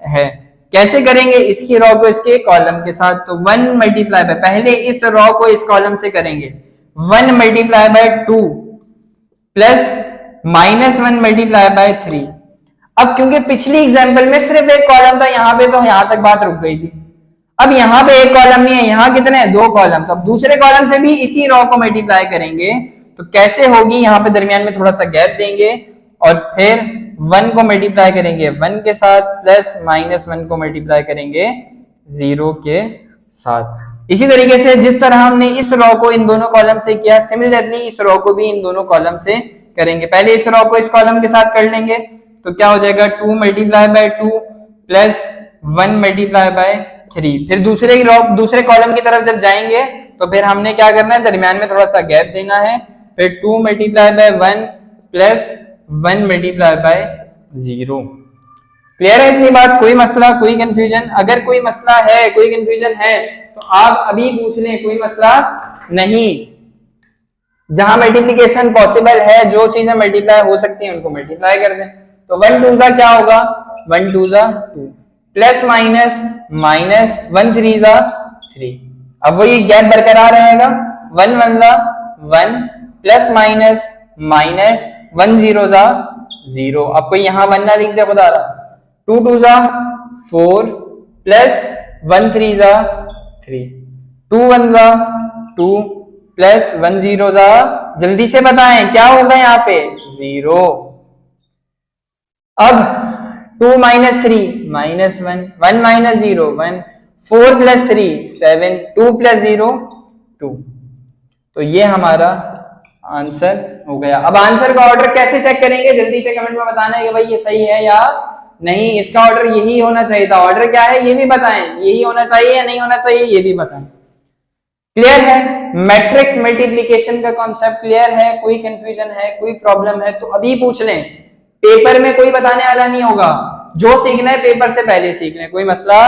है। कैसे करेंगे, इसकी रॉ को इसके कॉलम के साथ, तो 1 मल्टीप्लाई बाय, पहले इस रॉ को इस कॉलम से करेंगे, 1 multiply by 2 plus -1 multiply by 3। अब क्योंकि पिछली एग्जांपल में सिर्फ एक कॉलम था यहाँ पे, तो यहां तक बात रुक गई थी। अब यहाँ पे एक कॉलम नहीं है, यहाँ कितने हैं, 2 कॉलम। तो अब दूसरे कॉलम से भी इसी रॉ को मल्टीप्लाई करेंगे, तो कैसे होगी, यहाँ पे दरमियान में थोड़ा सा गैप देंगे और फिर 1 को मल्टीप्लाई करेंगे 1 के साथ, प्लस -1 को मल्टीप्लाई करेंगे 0 के साथ। इसी तरीके से जिस तरह हमने इस रॉ को इन दोनों कॉलम से किया, सिमिलरली इस रॉ को भी इन दोनों कॉलम से करेंगे। पहले इस रॉ को इस कॉलम के साथ कर लेंगे, तो क्या हो जाएगा, 2 multiply by 2 plus 1 multiply by 3। फिर दूसरे कॉलम की तरफ जब जाएंगे तो फिर हमने क्या करना है, दरमियान में थोड़ा सा गैप देना है। फिर 2 multiply by 1 plus 1 multiply by 0। Clear है इतनी बात, कोई मसला, कोई कंफ्यूजन? अगर कोई मसला है, कोई कंफ्यूजन है तो आप अभी पूछ लें, कोई मसला नहीं। जहां मल्टीप्लिकेशन पॉसिबल है, जो चीजें मल्टीप्लाई हो सकती हैं उनको मल्टीप्लाई कर दें। तो 1 2 जा क्या होगा, 1 2 जा 2 प्लस माइनस 1 3 जा 3। अब वही गैप बरकरार रहेगा, 1 1 जा 1 प्लस माइनस 1 0 जा 0। अब कोई यहां 1 ना लिख दे खुदा रहा, 2 2 जा 4 प्लस 1 3 जा 3, 2 1 जा 2 प्लस 1 0 जा, जल्दी से बताएं क्या होगा यहाँ पे, 0। अब 2 - 3 -1 1 - 0 1 4 + 3 7 2 + 0 2। तो ये हमारा आंसर हो गया। अब आंसर का ऑर्डर कैसे चेक करेंगे, जल्दी से कमेंट में बताना है कि भाई ये सही है या नहीं, इसका ऑर्डर यही होना चाहिए था। ऑर्डर क्या है ये भी बताएं, यही होना चाहिए या नहीं होना चाहिए ये भी बताएं। क्लियर है, मैट्रिक्स मल्टीप्लिकेशन का कॉन्सेप्ट क्लियर है? कोई कंफ्यूजन है, कोई प्रॉब्लम है तो अभी पूछ लें, पेपर में कोई बताने वाला नहीं होगा। जो सीखना है पेपर से पहले सीख लें, कोई मसला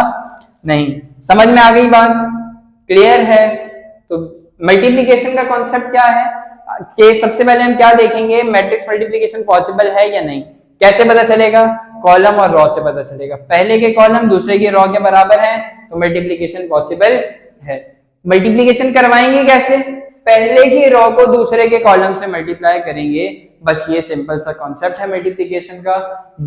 नहीं। समझ में आ गई बात, क्लियर है? तो मल्टीप्लिकेशन का कॉन्सेप्ट क्या है कि सबसे पहले हम क्या देखेंगे, मैट्रिक्स मल्टीप्लिकेशन पॉसिबल है या नहीं। कैसे पता चलेगा, कॉलम और रॉ से पता चलेगा। पहले के कॉलम दूसरे के रॉ के बराबर है तो मल्टीप्लिकेशन पॉसिबल है। मल्टीप्लिकेशन करवाएंगे कैसे, पहले की रॉ को दूसरे के कॉलम से मल्टीप्लाई करेंगे, बस ये सिंपल सा कॉन्सेप्ट है मल्टीप्लिकेशन का।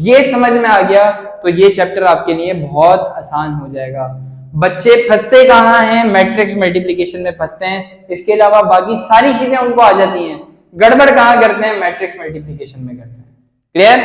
ये समझ में आ गया तो ये चैप्टर आपके लिए बहुत आसान हो जाएगा। बच्चे फंसते कहाँ हैं, मैट्रिक्स मल्टीप्लिकेशन में फंसते हैं, इसके अलावा बाकी सारी चीजें उनको आ जाती हैं। गड़बड़ कहाँ करते हैं, मैट्रिक्स मल्टीप्लिकेशन में करते हैं। क्लियर?